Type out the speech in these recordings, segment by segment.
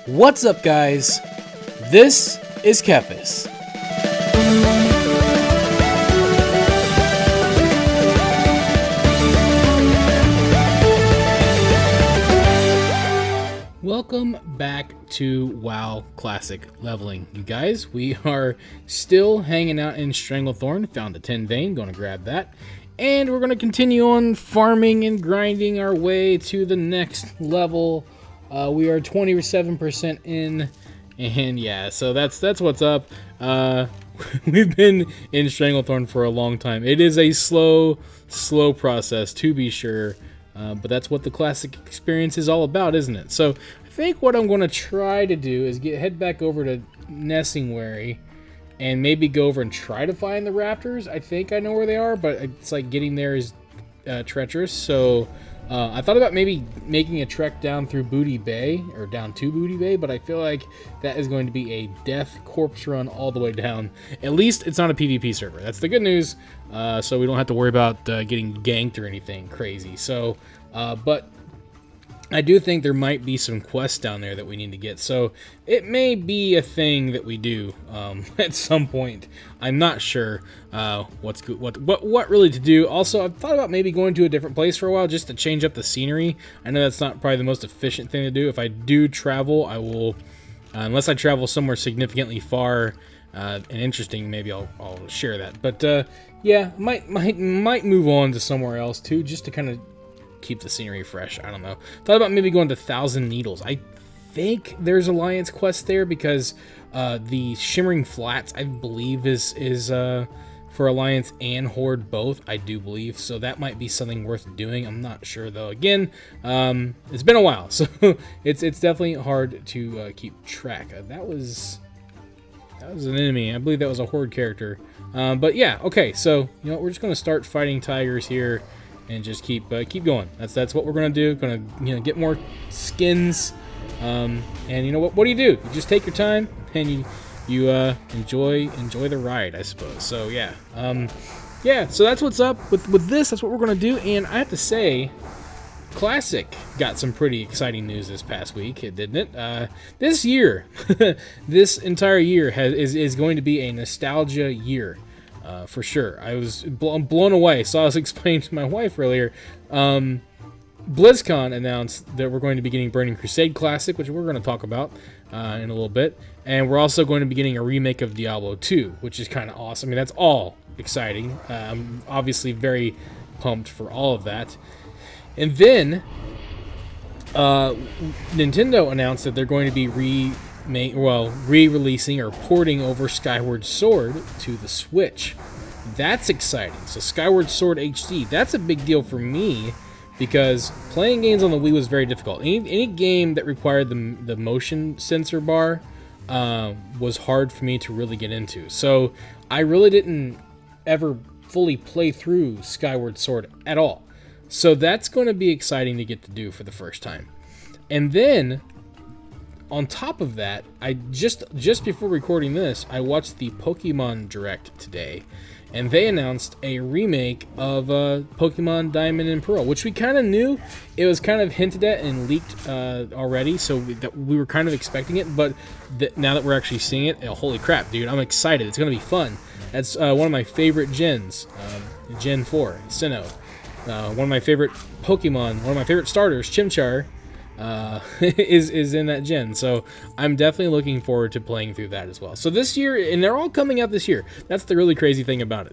What's up, guys? This is Kephas. Welcome back to WoW Classic Leveling, you guys. We are still hanging out in Stranglethorn. Found a 10 vein, gonna grab that. And we're gonna continue on farming and grinding our way to the next level. We are 27% in, and yeah, so that's what's up. We've been in Stranglethorn for a long time. It is a slow process, to be sure, but that's what the classic experience is all about, isn't it? So I think what I'm going to try to do is head back over to Nessingwary and maybe go over and try to find the raptors. I think I know where they are, but it's like getting there is treacherous, so I thought about maybe making a trek down through Booty Bay, or down to Booty Bay, but I feel like that is going to be a death corpse run all the way down. At least it's not a PvP server. That's the good news, so we don't have to worry about getting ganked or anything crazy. So, but I do think there might be some quests down there that we need to get, so it may be a thing that we do at some point. I'm not sure what really to do. Also, I've thought about maybe going to a different place for a while just to change up the scenery. I know that's not probably the most efficient thing to do. If I do travel, I will, unless I travel somewhere significantly far and interesting, maybe I'll share that. But yeah, might move on to somewhere else too, just to kind of keep the scenery fresh. I don't know. Thought about maybe going to Thousand Needles. I think there's Alliance quest there because the Shimmering Flats, I believe, is for Alliance and Horde both. I do believe so. That might be something worth doing. I'm not sure though. Again, it's been a while, so it's definitely hard to keep track. That was an enemy. I believe that was a Horde character. But yeah, okay. So you know, we're just gonna start fighting tigers here and just keep going. That's what we're gonna do. Gonna get more skins, and you know what do? You just take your time and you enjoy the ride, I suppose. So yeah, yeah. So that's what's up with this. That's what we're gonna do. And I have to say, Classic got some pretty exciting news this past week, didn't it? This year, this entire year is going to be a nostalgia year. For sure. I was blown away. So I was explaining to my wife earlier. BlizzCon announced that we're going to be getting Burning Crusade Classic, which we're going to talk about in a little bit. And we're also going to be getting a remake of Diablo 2, which is kind of awesome. I mean, that's all exciting. I'm obviously very pumped for all of that. And then Nintendo announced that they're going to be re-releasing or porting over Skyward Sword to the Switch. That's exciting. So Skyward Sword HD, that's a big deal for me because playing games on the Wii was very difficult. Any game that required the motion sensor bar was hard for me to really get into. So I really didn't ever fully play through Skyward Sword at all. So that's going to be exciting to get to do for the first time. And then on top of that, I just before recording this, I watched the Pokemon Direct today, and they announced a remake of Pokemon Diamond and Pearl, which we kind of knew. It was kind of hinted at and leaked already, so we were kind of expecting it, but now that we're actually seeing it, holy crap, dude, I'm excited. It's going to be fun. That's one of my favorite gens, Gen 4, Sinnoh. One of my favorite Pokemon, one of my favorite starters, Chimchar, is in that gen, so I'm definitely looking forward to playing through that as well. So this year, and they're all coming out this year. That's the really crazy thing about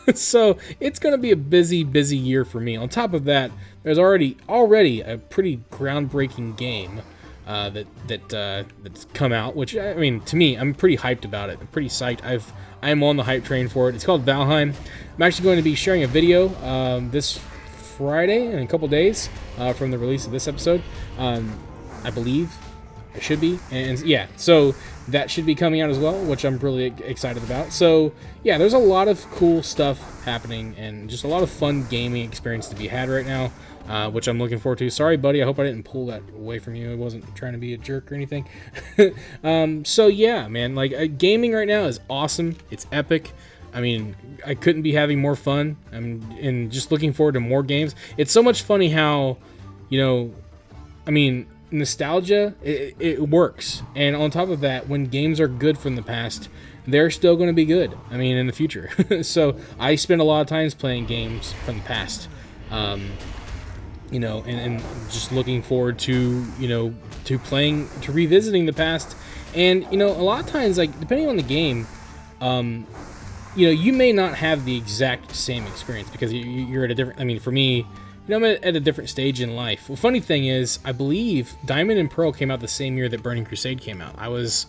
it. So it's going to be a busy year for me. On top of that, there's already a pretty groundbreaking game that's come out, which, I mean, to me, I'm pretty hyped about it. I'm pretty psyched. I'm on the hype train for it. It's called Valheim. I'm actually going to be sharing a video this Friday in a couple days from the release of this episode. I believe it should be, and yeah, so that should be coming out as well, which I'm really excited about. So yeah, there's a lot of cool stuff happening and just a lot of fun gaming experience to be had right now, which I'm looking forward to. Sorry, buddy, I hope I didn't pull that away from you. I wasn't trying to be a jerk or anything. So yeah, man, like gaming right now is awesome. It's epic. I mean, I couldn't be having more fun. And just looking forward to more games. It's so much funny how, you know, I mean, nostalgia, it works. And on top of that, when games are good from the past, they're still going to be good. I mean, in the future. So I spend a lot of times playing games from the past, you know, and just looking forward to, you know, to revisiting the past. And, you know, a lot of times, like, depending on the game, you know, you may not have the exact same experience because you're at a different, I mean, for me, you know, I'm at a different stage in life. Well, funny thing is, I believe Diamond and Pearl came out the same year that Burning Crusade came out. I was,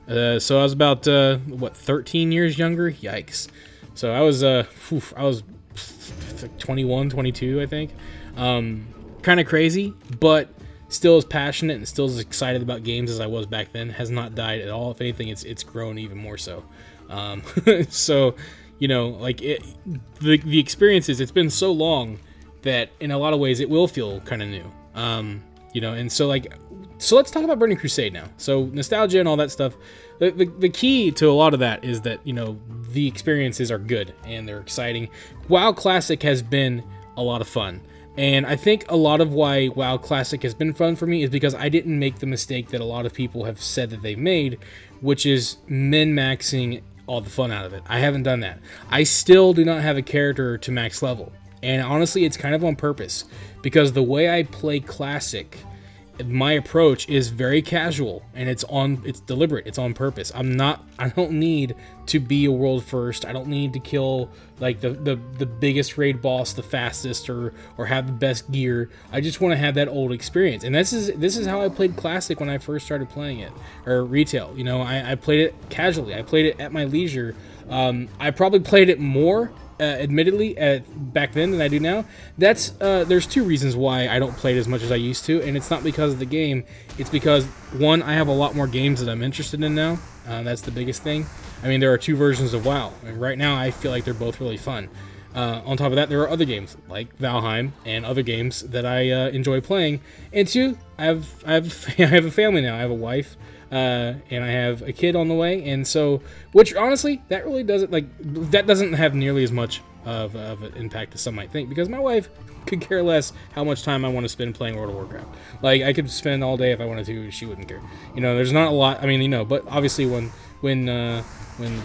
so I was about, what, 13 years younger? Yikes. So I was 21, 22, I think. Kind of crazy, but still as passionate and still as excited about games as I was back then. Has not died at all. If anything, it's grown even more so. So, you know, like, the experience is, it's been so long that in a lot of ways it will feel kind of new. You know, and so, like, so let's talk about Burning Crusade now. So nostalgia and all that stuff. The key to a lot of that is that, you know, the experiences are good and they're exciting. WoW Classic has been a lot of fun. And I think a lot of why WoW Classic has been fun for me is because I didn't make the mistake that a lot of people have said that they've made, which is min-maxing all the fun out of it. I haven't done that. I still do not have a character to max level. And honestly, it's kind of on purpose, because the way I play Classic, my approach is very casual, and it's deliberate, it's on purpose. I don't need to be a world first. I don't need to kill like the biggest raid boss the fastest or have the best gear. I just want to have that old experience. And this is how I played Classic when I first started playing it, or retail. You know, I played it casually. I played it at my leisure. I probably played it more admittedly back then than I do now. That's there's two reasons why I don't play it as much as I used to, and it's not because of the game. It's because, one, I have a lot more games that I'm interested in now. That's the biggest thing. I mean, there are two versions of WoW, and right now I feel like they're both really fun. On top of that, there are other games like Valheim and other games that I enjoy playing. And two, I have a family now. I have a wife. And I have a kid on the way, and so, which honestly, that really doesn't have nearly as much of an impact as some might think, because my wife could care less how much time I want to spend playing World of Warcraft. Like, I could spend all day if I wanted to, she wouldn't care. You know, there's not a lot. I mean, you know, but obviously when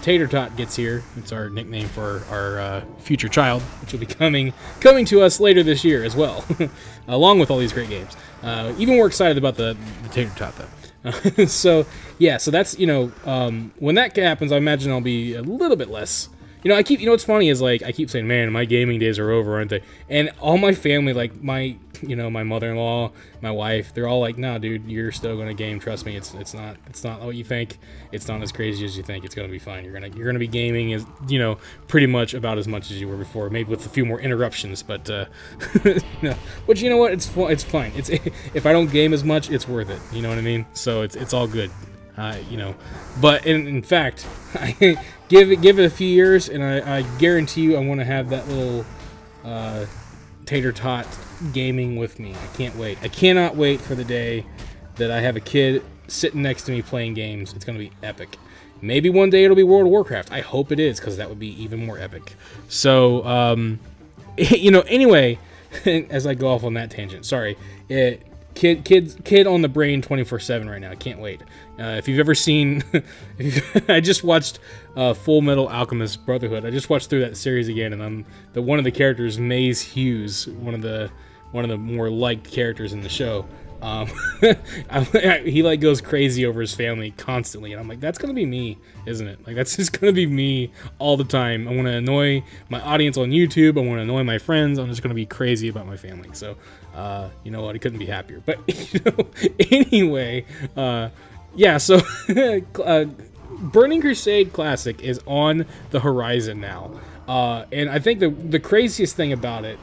Tater Tot gets here, it's our nickname for our future child, which will be coming to us later this year as well, along with all these great games. Even more excited about the Tater Tot though. So yeah, so that's, you know, when that happens, I imagine I'll be a little bit less. You know, you know, what's funny is, like, I keep saying, man, my gaming days are over, aren't they? And all my family, like my mother-in-law, my wife, they're all like, nah, dude, you're still gonna game. Trust me, it's not what you think. It's not as crazy as you think. It's gonna be fine. You're gonna be gaming, as you know, pretty much about as much as you were before, maybe with a few more interruptions. But no, which, you know what, it's fine. It's if I don't game as much, it's worth it. You know what I mean? So it's all good. You know, but in fact, I give it a few years, and I guarantee you, I want to have that little Tater Tot gaming with me. I can't wait. I cannot wait for the day that I have a kid sitting next to me playing games. It's going to be epic. Maybe one day it'll be World of Warcraft. I hope it is, because that would be even more epic. So, you know, anyway, as I go off on that tangent, sorry. Kid on the brain 24/7 right now. I can't wait. If you've ever seen, I just watched Full Metal Alchemist Brotherhood. I just watched through that series again, and one of the characters, Maze Hughes, one of the more liked characters in the show. He like goes crazy over his family constantly, and I'm like, that's gonna be me, isn't it? Like, that's just gonna be me all the time. I want to annoy my audience on YouTube. I want to annoy my friends. I'm just gonna be crazy about my family. So, you know what? I couldn't be happier. But you know, anyway, yeah. So, Burning Crusade Classic is on the horizon now, and I think the craziest thing about it.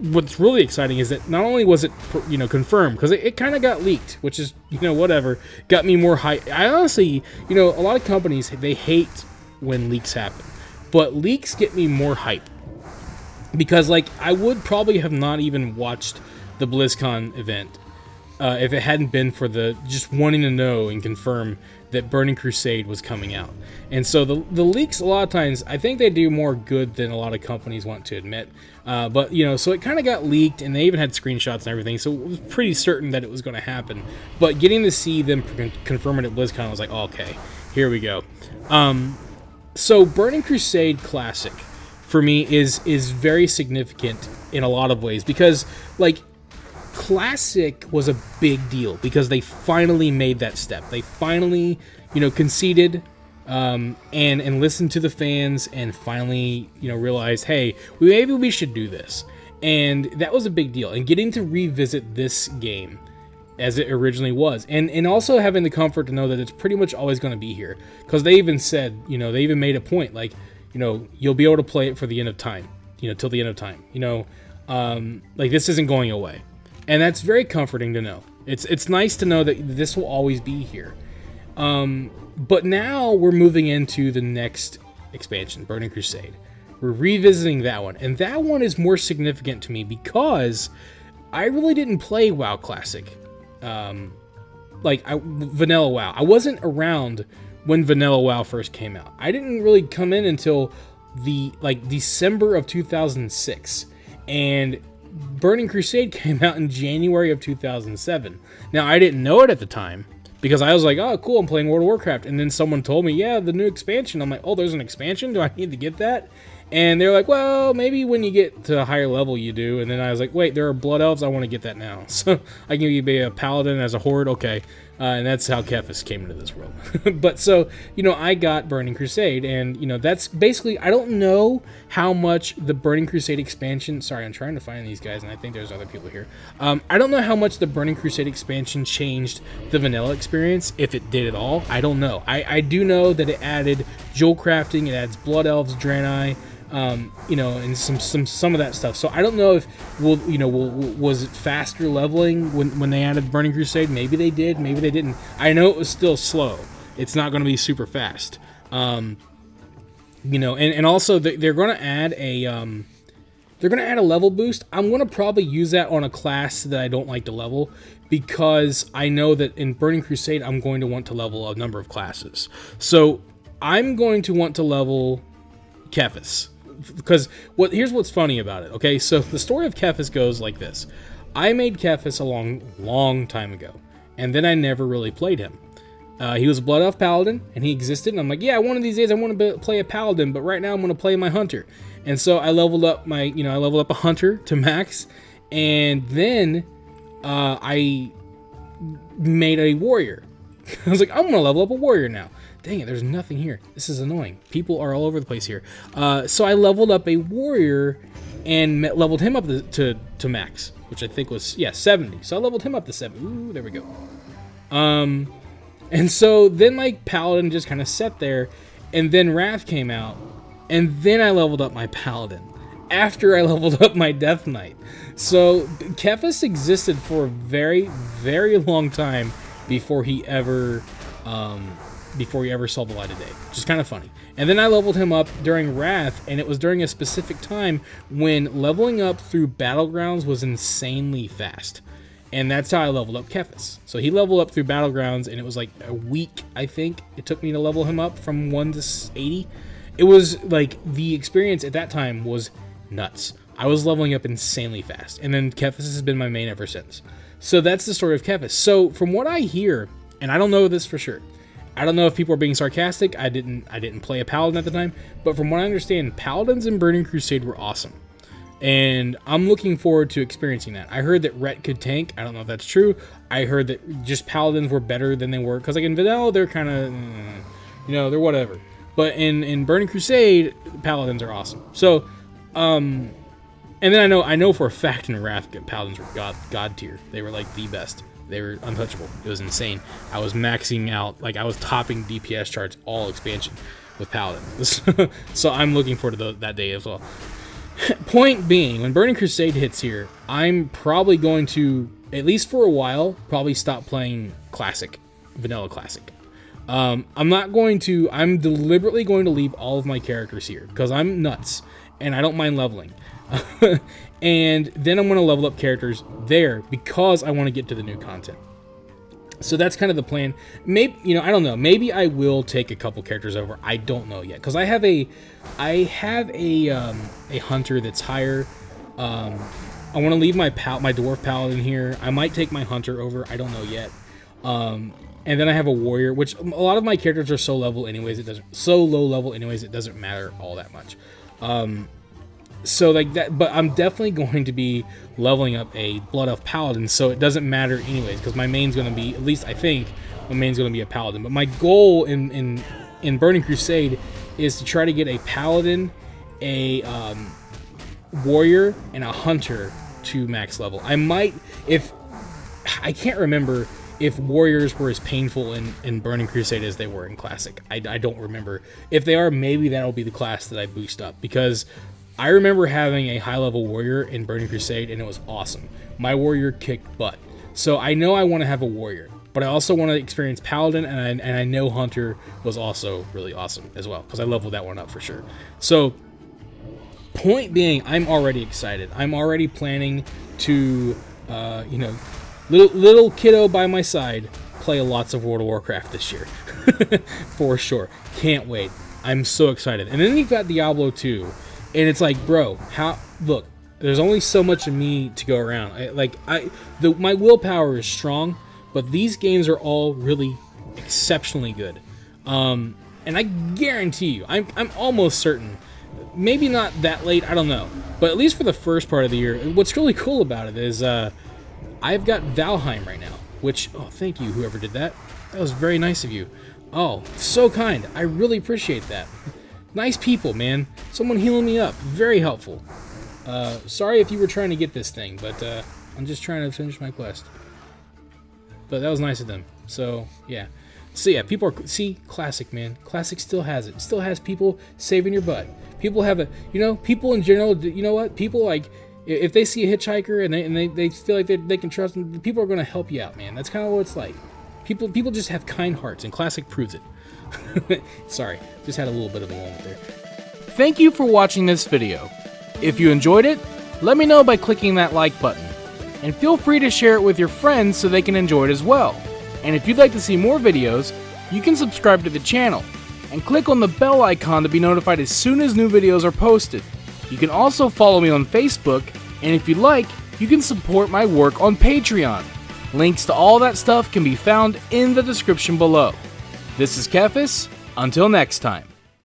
What's really exciting is that not only was it, you know, confirmed, because it kind of got leaked, which is, you know, whatever, got me more hype. I honestly, you know, a lot of companies, they hate when leaks happen, but leaks get me more hype, because, like, I would probably have not even watched the BlizzCon event if it hadn't been for the just wanting to know and confirm that Burning Crusade was coming out. And so the leaks, a lot of times, I think they do more good than a lot of companies want to admit. But, you know, so it kind of got leaked, and they even had screenshots and everything, so it was pretty certain that it was going to happen. But getting to see them confirm it at BlizzCon, I was like, oh, okay, here we go. So Burning Crusade Classic, for me, is very significant in a lot of ways, because, like, Classic was a big deal because they finally made that step. They finally, you know, conceded and listened to the fans, and finally, you know, realized, hey, maybe we should do this. And that was a big deal. And getting to revisit this game as it originally was, and also having the comfort to know that it's pretty much always going to be here, because they even said, you know, they even made a point, like, you know, you'll be able to play it for the end of time, you know, till the end of time, you know, like, this isn't going away. And that's very comforting to know. It's nice to know that this will always be here. But now we're moving into the next expansion, Burning Crusade. We're revisiting that one. And that one is more significant to me because I really didn't play WoW Classic. Vanilla WoW. I wasn't around when Vanilla WoW first came out. I didn't really come in until December of 2006. And Burning Crusade came out in January of 2007. Now, I didn't know it at the time because I was like, oh, cool, I'm playing World of Warcraft. And then someone told me, yeah, the new expansion. I'm like, oh, there's an expansion? Do I need to get that? And they're like, well, maybe when you get to a higher level you do. And then I was like, wait, there are Blood Elves? I want to get that now. So I can be a Paladin as a Horde? Okay. And that's how Kephas came into this world. But so, you know, I got Burning Crusade, and, you know, that's basically, I don't know how much the Burning Crusade expansion, sorry, I'm trying to find these guys, and I think there's other people here. I don't know how much the Burning Crusade expansion changed the vanilla experience, if it did at all. I don't know. I do know that it added jewel crafting, it adds Blood Elves, Draenei, you know, and some of that stuff. So I don't know if was it faster leveling when they added Burning Crusade? Maybe they did, maybe they didn't. I know it was still slow. It's not going to be super fast. You know, and also they're going to add a level boost. I'm going to probably use that on a class that I don't like to level, because I know that in Burning Crusade I'm going to want to level a number of classes. So I'm going to want to level Kephas. Because here's what's funny about it, okay? So the story of Kephas goes like this. I made Kephas a long time ago, and then I never really played him. He was a Blood Elf Paladin, and he existed, and I'm like, yeah, one of these days I want to play a Paladin, but right now I'm going to play my Hunter. And so I leveled up a Hunter to max, and then I made a Warrior. I was like, I'm going to level up a Warrior now. Dang it, there's nothing here. This is annoying. People are all over the place here. So I leveled up a Warrior and leveled him up to max, which I think was, yeah, 70. So I leveled him up to 70. Ooh, there we go. And so then my Paladin just kind of sat there, and then Wrath came out, and then I leveled up my Paladin after I leveled up my Death Knight. So Kephas existed for a very, very long time before he ever saw the light of day, which is kind of funny. And then I leveled him up during Wrath, and it was during a specific time when leveling up through Battlegrounds was insanely fast. And that's how I leveled up Kephas. So he leveled up through Battlegrounds, and it was like a week, I think, it took me to level him up from 1 to 80. It was like, the experience at that time was nuts. I was leveling up insanely fast, and then Kephas has been my main ever since. So that's the story of Kephas. So from what I hear, and I don't know this for sure, I don't know if people are being sarcastic. I didn't play a Paladin at the time, but from what I understand, Paladins in Burning Crusade were awesome. And I'm looking forward to experiencing that. I heard that Ret could tank. I don't know if that's true. I heard that just Paladins were better than they were, because like in Vanilla, they're kind of, you know, they're whatever. But in Burning Crusade, Paladins are awesome. So, and then I know for a fact in Wrath, Paladins were god tier. They were like the best. They were untouchable. It was insane. I was maxing out, like I was topping DPS charts all expansion with Paladins. So I'm looking forward to that day as well. Point being, when Burning Crusade hits here, I'm probably going to, at least for a while, probably stop playing Classic, Vanilla Classic. I'm deliberately going to leave all of my characters here, because I'm nuts, and I don't mind leveling. And then I'm going to level up characters there because I want to get to the new content. So that's kind of the plan. Maybe, you know, I don't know. Maybe I will take a couple characters over. I don't know yet because I have a hunter that's higher. I want to leave my dwarf paladin here. I might take my hunter over. I don't know yet. And then I have a warrior, which a lot of my characters are so low level anyways. It doesn't matter all that much. So like that, but I'm definitely going to be leveling up a Blood Elf Paladin, so it doesn't matter anyways, because my main's going to be, at least I think, my main's going to be a Paladin. But my goal in Burning Crusade is to try to get a Paladin, a Warrior, and a Hunter to max level. I might, if, I can't remember if Warriors were as painful in Burning Crusade as they were in Classic. I don't remember. If they are, maybe that'll be the class that I boost up, because I remember having a high-level warrior in Burning Crusade, and it was awesome. My warrior kicked butt. So I know I want to have a warrior, but I also want to experience Paladin, and I know Hunter was also really awesome as well, because I leveled that one up for sure. So, point being, I'm already excited. I'm already planning to, you know, little kiddo by my side, play lots of World of Warcraft this year. For sure. Can't wait. I'm so excited. And then you've got Diablo 2. And it's like, bro, look, there's only so much of me to go around. My willpower is strong, but these games are all really exceptionally good. And I guarantee you, I'm almost certain, maybe not that late, I don't know, but at least for the first part of the year, what's really cool about it is I've got Valheim right now, which, oh, thank you, whoever did that. That was very nice of you. Oh, so kind. I really appreciate that. Nice people, man. Someone healing me up. Very helpful. Sorry if you were trying to get this thing, but I'm just trying to finish my quest. But that was nice of them. So, yeah. So, yeah, people are... See, Classic, man. Classic still has it. Still has people saving your butt. People have a... You know, people in general... You know what? People, like... If they see a hitchhiker and they feel like they can trust them, people are going to help you out, man. That's kind of what it's like. People just have kind hearts, and Classic proves it. Sorry, just had a little bit of a moment there. Thank you for watching this video. If you enjoyed it, let me know by clicking that like button. And feel free to share it with your friends so they can enjoy it as well. And if you'd like to see more videos, you can subscribe to the channel and click on the bell icon to be notified as soon as new videos are posted. You can also follow me on Facebook, and if you'd like, you can support my work on Patreon. Links to all that stuff can be found in the description below. This is Kephas. Until next time.